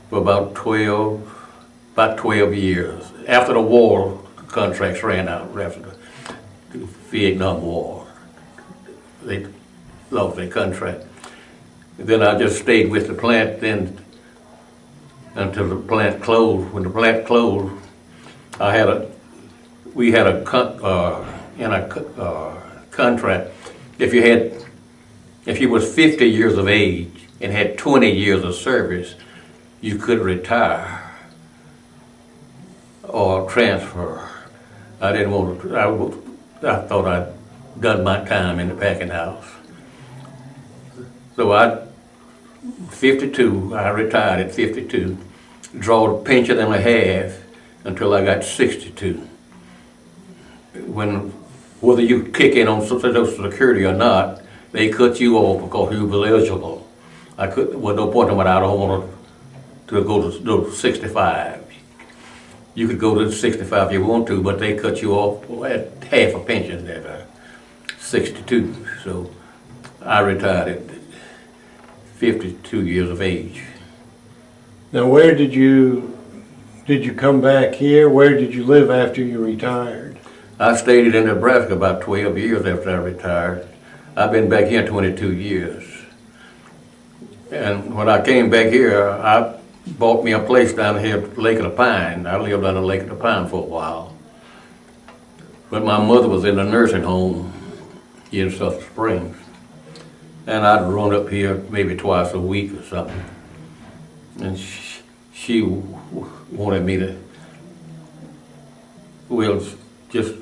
for about 12 years. After the war contracts ran out, after the Vietnam War, they lost their contract. Then I just stayed with the plant then until the plant closed. When the plant closed, we had a contract. If you was 50 years of age and had 20 years of service, you could retire or transfer. I didn't want to. I thought I'd done my time in the packing house. So I retired at 52, draw a pension and a half until I got 62. Whether you kick in on Social Security or not, they cut you off because you were eligible. Was no point in what I don't want to go to 65. You could go to 65 if you want to, but they cut you off at half a pension at 62. So I retired at 52 years of age. Now, where did you come back here? Where did you live after you retired? I stayed in Nebraska about 12 years after I retired. I've been back here 22 years. And when I came back here, I bought me a place down here at Lake of the Pine. I lived on the Lake of the Pine for a while. But my mother was in a nursing home here in Sulphur Springs. And I'd run up here maybe twice a week or something. And she wanted me to, just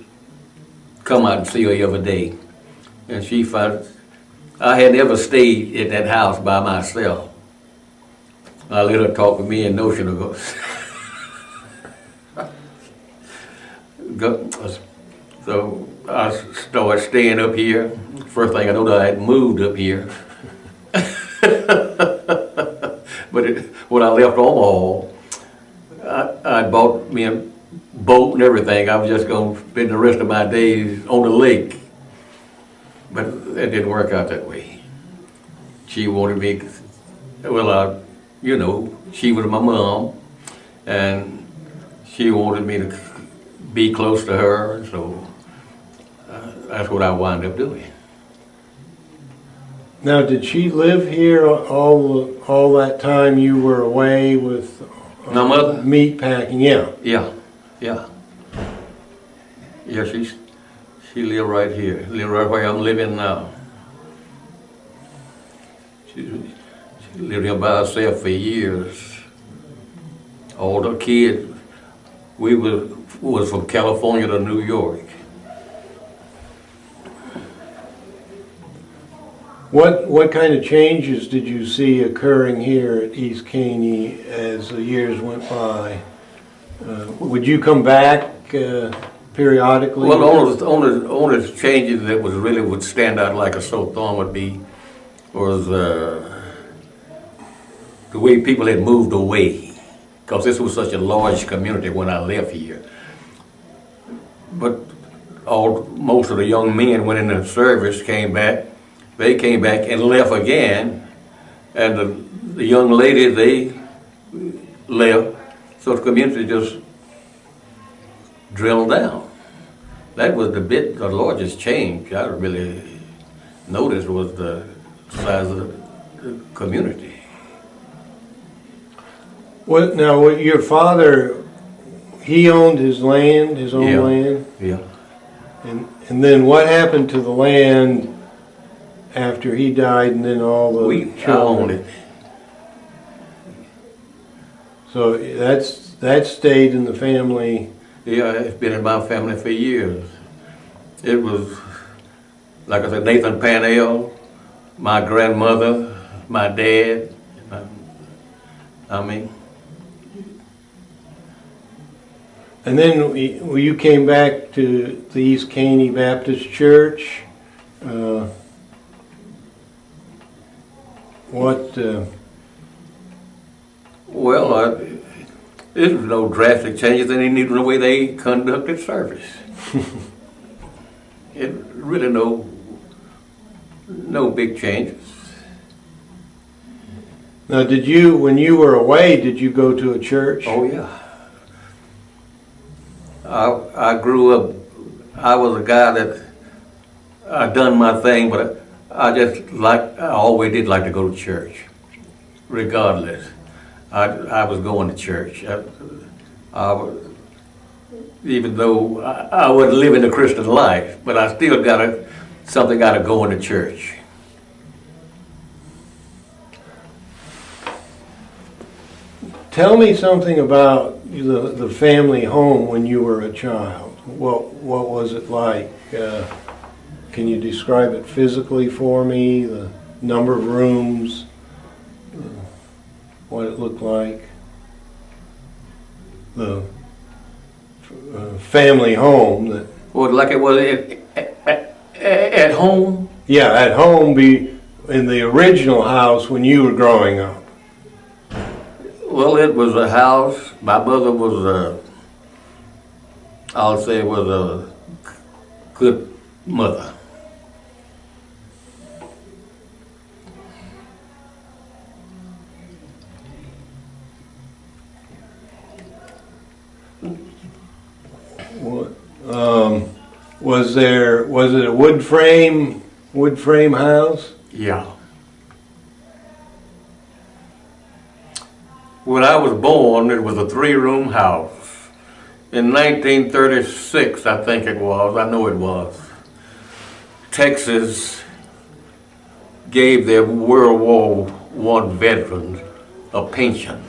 come out and see her every day. And she found, I had never stayed at that house by myself. I let her talk with me in notion of So I started staying up here. First thing I know, I had moved up here. But when I left Omaha, I bought me a boat and everything. I was just going to spend the rest of my days on the lake. But it didn't work out that way. She wanted me, she was my mom, and she wanted me to be close to her, so that's what I wound up doing. Now, did she live here all that time you were away with my mother? Meat packing? Yeah. Yeah. She lived right here. Lived right where I'm living now. She lived here by herself for years. All the kids, we was from California to New York. What kind of changes did you see occurring here at East Caney as the years went by? Would you come back periodically? Well, the only changes that would stand out like a sore thumb was the way people had moved away, because this was such a large community when I left here. But most of the young men went into service, came back. They came back and left again, and the young lady, they left, so the community just drilled down. That was the largest change I really noticed, was the size of the community. Well, now, your father, he owned his land, his own land? Yeah. And then what happened to the land after he died, and then all the children? I owned it. So that stayed in the family? Yeah, it's been in my family for years. It was, like I said, Nathan Panell, my grandmother, my dad. And then you came back to the East Caney Baptist Church. There was no drastic changes in even the way they conducted service. It really no big changes. Now, when you were away, did you go to a church? Oh, yeah. I grew up, I was a guy that I done my thing, but I always did like to go to church, regardless. I was going to church. Even though I wasn't living the Christian life, but I still got to go into church. Tell me something about the family home when you were a child. What was it like? Can you describe it physically for me? The number of rooms, what it looked like, the family home that. Well, like it was at home. Yeah, at home, in the original house when you were growing up. Well, it was a house. My mother was I'll say was a good mother. Was it a wood frame house? Yeah. When I was born, it was a 3-room house. In 1936, I think it was, I know it was, Texas gave their World War I veterans a pension.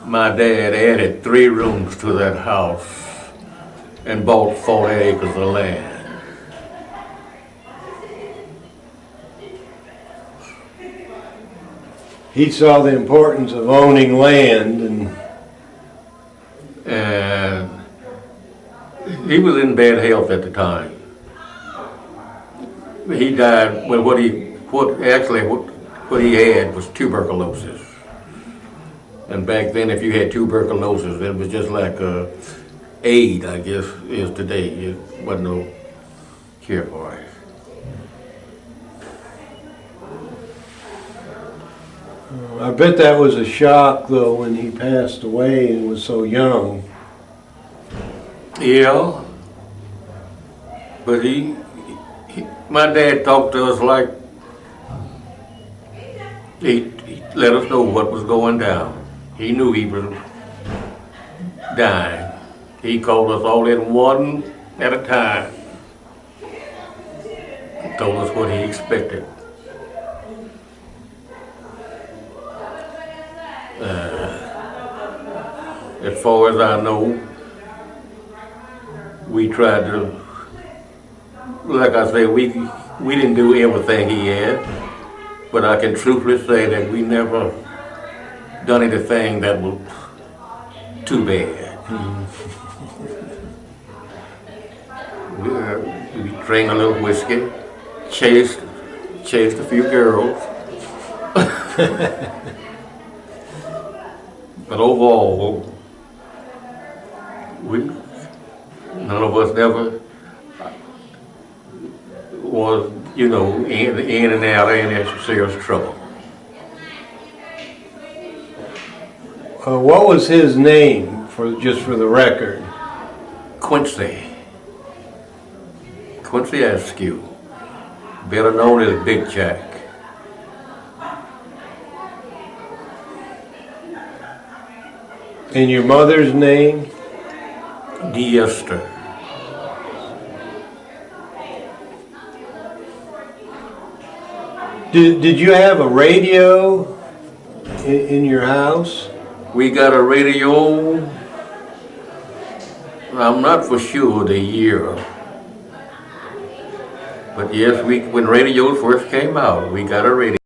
My dad added 3 rooms to that house and bought 40 acres of land. He saw the importance of owning land, and he was in bad health at the time. He died when what he had was tuberculosis. And back then, if you had tuberculosis, it was just like AIDS, I guess, is today. It wasn't no cure for it. I bet that was a shock, though, when he passed away and was so young. Yeah, but my dad talked to us like he let us know what was going down. He knew he was dying. He called us all in one at a time. He told us what he expected. As far as I know, we tried to, like I say, we didn't do everything he had, but I can truthfully say that we never done anything that was too bad. We drank a little whiskey, chased a few girls. But overall, none of us never was, in and out of any serious trouble. What was his name, just for the record? Quincy Askew, better known as Big Jack. And your mother's name? Esther. Did you have a radio in your house? We got a radio. I'm not for sure the year, but yes, when radios first came out, we got a radio.